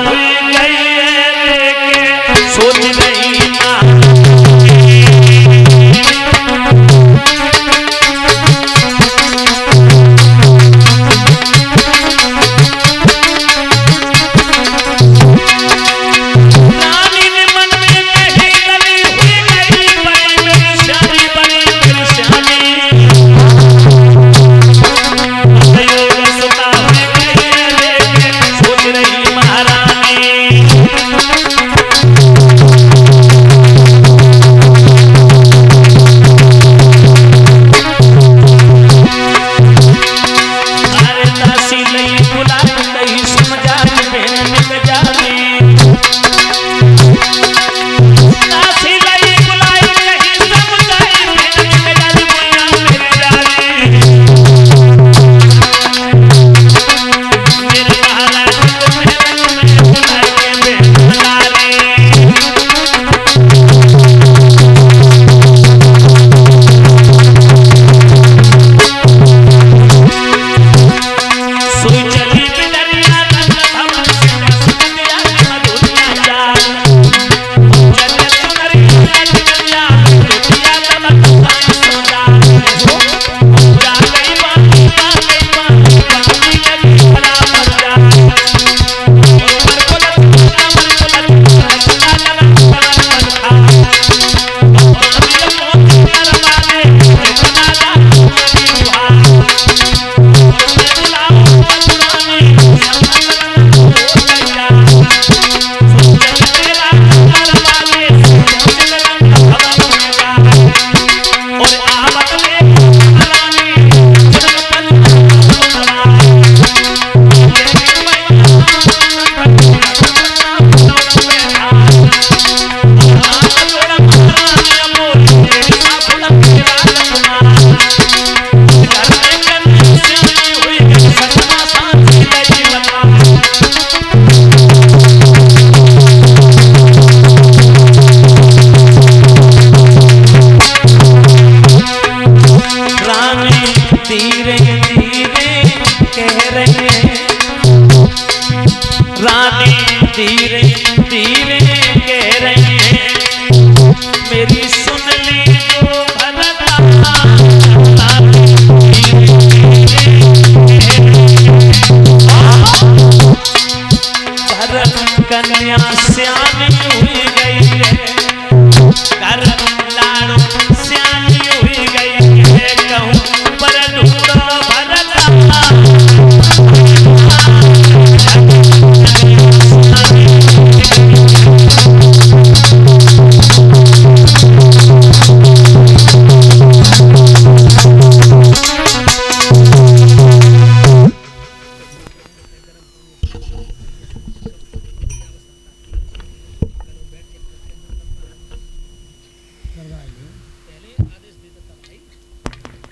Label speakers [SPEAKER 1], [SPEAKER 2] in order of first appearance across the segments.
[SPEAKER 1] हुई गई है, सोच नहीं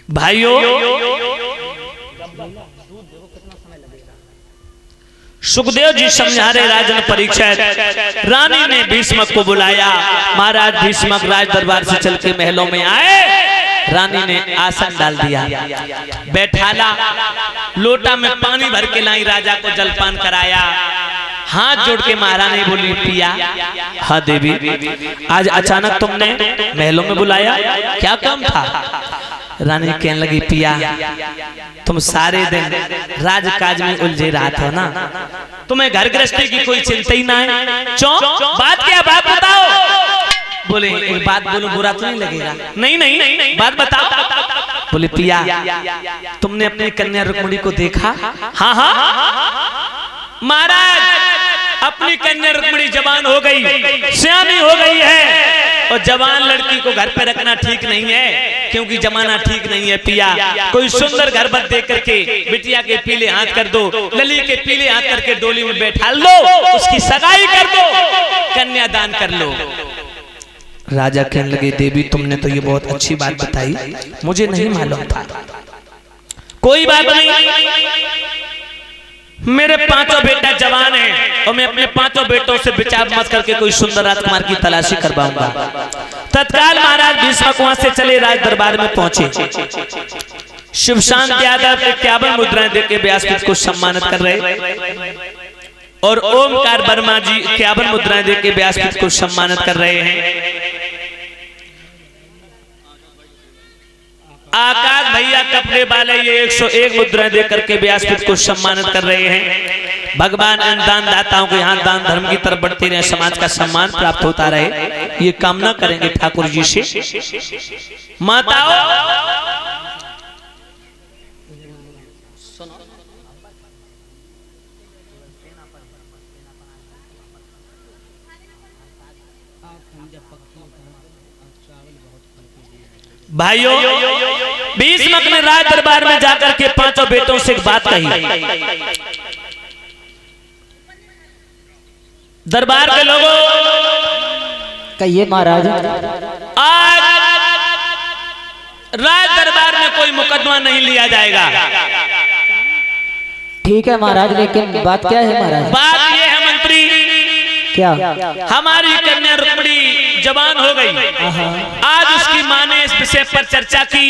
[SPEAKER 1] भाइयों, सुखदेव जी समझा रहे राजन परीक्षित। रानी ने भीष्मक को बुलाया। महाराज भीष्मक राज दरबार से चल के महलों में आए। रानी ने आसन डाल दिया, बैठाला, लोटा में पानी भर के लाई, राजा को जलपान कराया। हाथ जोड़ के महारानी बोली, पिया। हाँ देवी, आज अचानक तुमने महलों में बुलाया, क्या काम था? रानी कहने लगी, पिया तुम सारे दिन राजकाज में उलझे रहा था ना, तुम्हें घर गृहस्थी की कोई चिंता ही ना है। बात क्या, बात बताओ। बोले, एक बात बोलो, बुरा तो नहीं लगेगा? नहीं नहीं, बात बताओ। बोले, पिया तुमने अपनी कन्या रुक्मिणी को देखा? हाँ हाँ महाराज, अपनी कन्या रुक्मिणी जवान हो गई, सियानी हो गई है, और जवान लड़की को घर पे रखना ठीक नहीं है, क्योंकि जमाना ठीक नहीं है। पिया कोई सुंदर घर पर देख करके बिटिया के पीले हाथ कर दो, लली के पीले हाथ करके डोली में बैठा लो, उसकी सगाई कर दो, कन्यादान कर लो। राजा कहने लगे, देवी तुमने तो ये बहुत अच्छी बात बताई, मुझे नहीं मालूम था। कोई बात नहीं, मेरे पांचों बेटा जवान हैं और मैं अपने पांचों बेटों से विचार मत करके कोई सुंदर राजकुमार की तलाशी करवाऊंगा। तत्काल महाराज भीष्मक वहां से चले, राज दरबार में पहुंचे। शिव शांत यादव 51 मुद्राएं देके व्यासपीठ को सम्मानित कर रहे। और ओमकार वर्मा जी 51 मुद्राएं देके व्यासपीठ को सम्मानित कर रहे हैं। आकाश भैया कपड़े वाले ये 101 मुद्राएं देकर के व्यासपीठ को सम्मानित कर रहे हैं। भगवान इन दान दाताओं को यहाँ दान धर्म की तरफ बढ़ते रहे, समाज का सम्मान प्राप्त होता रहे, ये कामना करेंगे ठाकुर जी से। माताओं भाइयों, भीष्मक ने राज दरबार में जाकर के 5 बेटों से एक बात कही। दरबार के लोगों
[SPEAKER 2] कहिए महाराज।
[SPEAKER 1] आज राज दरबार में कोई मुकदमा नहीं लिया जाएगा।
[SPEAKER 2] ठीक है महाराज, लेकिन बात क्या है महाराज?
[SPEAKER 1] बात ये है मंत्री,
[SPEAKER 2] क्या?
[SPEAKER 1] हमारी कन्या रुक्मिणी जवान हो गई। आज उसकी माँ ने इस विषय पर चर्चा की,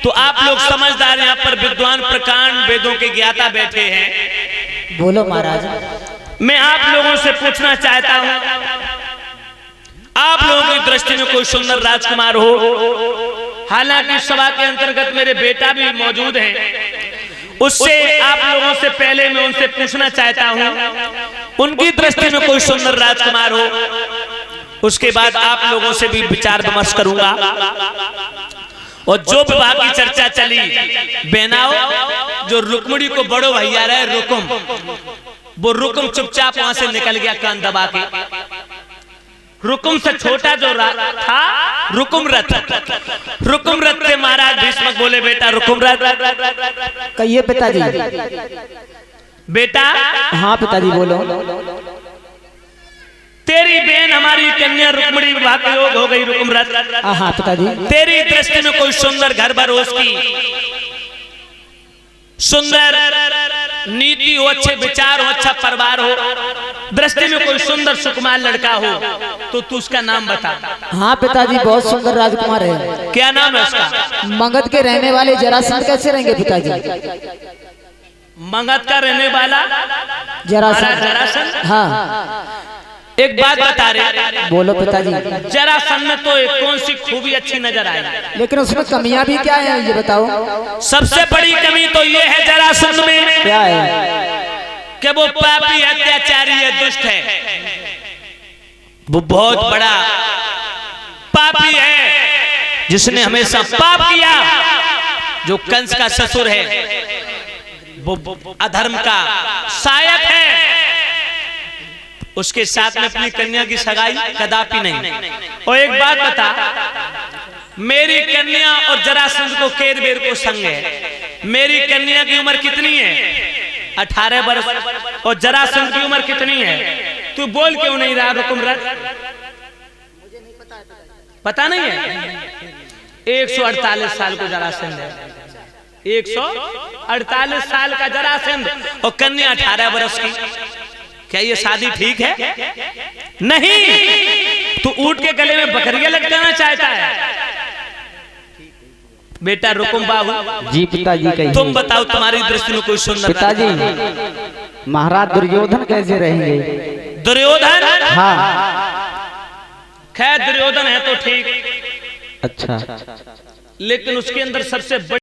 [SPEAKER 1] तो आप लोग समझदार यहाँ पर विद्वान प्रकांड वेदों के ज्ञाता बैठे हैं।
[SPEAKER 2] बोलो महाराज।
[SPEAKER 1] मैं आप लोगों से पूछना चाहता हूँ, आप लोगों की दृष्टि में कोई सुंदर राजकुमार हो, हालांकि सभा के अंतर्गत मेरे बेटा भी मौजूद हैं, उससे आप लोगों से पहले मैं उनसे पूछना चाहता हूँ, उनकी दृष्टि में कोई सुंदर राजकुमार हो, उसके बाद आप लोगों से भी विचार विमर्श करूंगा। और जो विवाह की चर्चा चली, बेनाओ जो रुक्मिणी को बड़ो भैया रहे रुकुम, वो रुकुम चुपचाप वहां से निकल गया कान दबा के। रुकुम से छोटा जो था रुकुम रथ, रुकुम रथ से महाराज भीष्मक बोले, बेटा रुकुम रथ।
[SPEAKER 2] कहिए पिताजी।
[SPEAKER 1] बेटा।
[SPEAKER 2] हाँ पिताजी बोलो।
[SPEAKER 1] तेरी बहन हमारी कन्या रुक्मिणी विवाह के योग हो गई रुकुम रथ।
[SPEAKER 2] हाँ पिताजी।
[SPEAKER 1] तेरी दृष्टि में कोई सुंदर घर भर हो, उसकी सुंदर नीति हो, अच्छे विचार हो, अच्छा परिवार हो, दृष्टि में कोई सुंदर सुकुमार लड़का हो, तो तू उसका नाम बता।
[SPEAKER 2] हाँ पिताजी, बहुत सुंदर राजकुमार है।
[SPEAKER 1] क्या नाम है उसका?
[SPEAKER 2] मगध के रहने वाले जरासंध कैसे रहेंगे पिताजी?
[SPEAKER 1] मगध का रहने वाला
[SPEAKER 2] जरासंध। हाँ
[SPEAKER 1] एक बात बता रहे।
[SPEAKER 2] बोलो पिताजी।
[SPEAKER 1] जरासंध में तो कौन सी खूबी अच्छी नजर आई,
[SPEAKER 2] लेकिन उसमें कमियां भी क्या है ये बताओ।
[SPEAKER 1] सबसे बड़ी कमी तो ये है जरासंध में,
[SPEAKER 2] क्या है?
[SPEAKER 1] कि वो पापी अत्याचारी है, दुष्ट है, वो बहुत बड़ा पापी है, जिसने हमेशा पाप किया। जो कंस का ससुर है वो अधर्म का सहायक है, उसके साथ में अपनी कन्या की सगाई कदापि नहीं। और एक बात बता, मेरी कन्या और जरासंध को केर बेर को संग है। मेरी कन्या की उम्र कितनी है? 18 वर्ष। और जरासंध की उम्र कितनी है? तू बोल क्यों नहीं रहा रुकुम रथ? पता नहीं है? 148 साल को जरासंध है, 148 साल का जरासंध और कन्या 18 वर्ष की। क्या ये शादी ठीक है? नहीं। तू ऊंट के गले में बकरियां लटकाना चाहता है। बेटा रुकुम बाबू।
[SPEAKER 2] जी पिताजी कहिए।
[SPEAKER 1] तुम बताओ, तुम्हारी दृष्टि में कोई सुंदर?
[SPEAKER 2] पिताजी महाराज दुर्योधन कैसे रहेंगे?
[SPEAKER 1] दुर्योधन?
[SPEAKER 2] हाँ।
[SPEAKER 1] खैर दुर्योधन है तो ठीक,
[SPEAKER 2] अच्छा,
[SPEAKER 1] लेकिन उसके अंदर सबसे